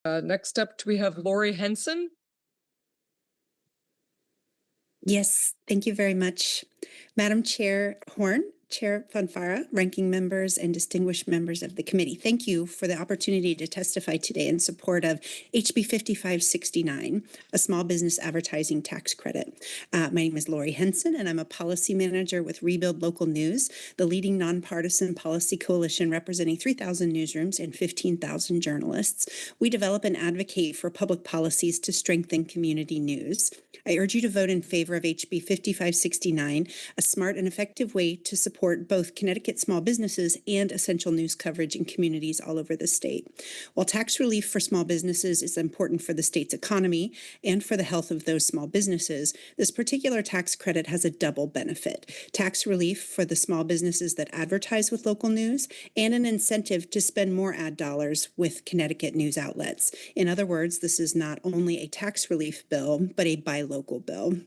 Next up, we have Lori Henson. Yes, thank you very much. Madam Chair Horn, Chair Fanfara, ranking members, and distinguished members of the committee, thank you for the opportunity to testify today in support of HB 5569, a small business advertising tax credit. My name is Lori Henson, and I'm a policy manager with Rebuild Local News, the leading nonpartisan policy coalition representing 3,000 newsrooms and 15,000 journalists. We develop and advocate for public policies to strengthen community news. I urge you to vote in favor of HB 5569, a smart and effective way to support both Connecticut small businesses and essential news coverage in communities all over the state. While tax relief for small businesses is important for the state's economy and for the health of those small businesses, this particular tax credit has a double benefit: tax relief for the small businesses that advertise with local news and an incentive to spend more ad dollars with Connecticut news outlets. In other words, this is not only a tax relief bill, but a buy local bill.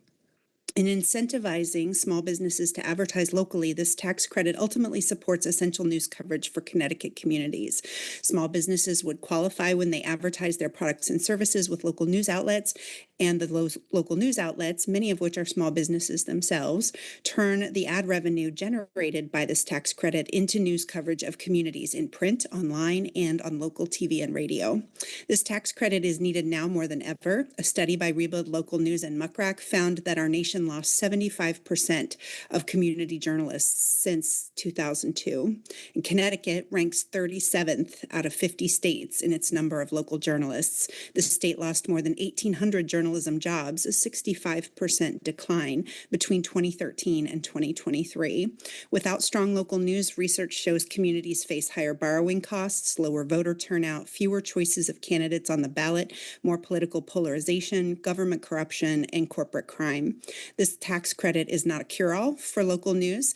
In incentivizing small businesses to advertise locally, this tax credit ultimately supports essential news coverage for Connecticut communities. Small businesses would qualify when they advertise their products and services with local news outlets, and the local news outlets, many of which are small businesses themselves, turn the ad revenue generated by this tax credit into news coverage of communities in print, online, and on local TV and radio. This tax credit is needed now more than ever. A study by Rebuild Local News and Muckrack found that our nation lost 75% of community journalists since 2002. And Connecticut ranks 37th out of 50 states in its number of local journalists. The state lost more than 1,800 journalism jobs, a 65% decline between 2013 and 2023. Without strong local news, research shows communities face higher borrowing costs, lower voter turnout, fewer choices of candidates on the ballot, more political polarization, government corruption, and corporate crime. This tax credit is not a cure-all for local news.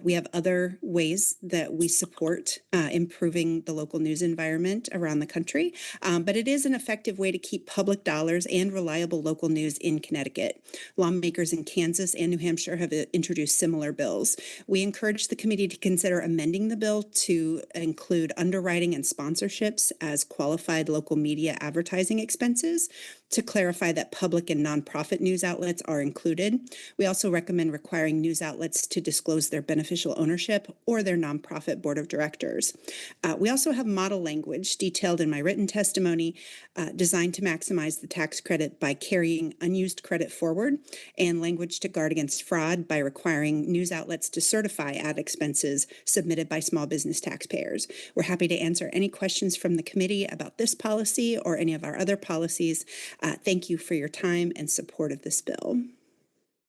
We have other ways that we support improving the local news environment around the country, but it is an effective way to keep public dollars and reliable local news in Connecticut. Lawmakers in Kansas and New Hampshire have introduced similar bills. We encourage the committee to consider amending the bill to include underwriting and sponsorships as qualified local media advertising expenses, to clarify that public and nonprofit news outlets are included. We also recommend requiring news outlets to disclose their beneficial ownership or their nonprofit board of directors. We also have model language detailed in my written testimony designed to maximize the tax credit by carrying unused credit forward, and language to guard against fraud by requiring news outlets to certify ad expenses submitted by small business taxpayers. We're happy to answer any questions from the committee about this policy or any of our other policies. Thank you for your time and support of this bill.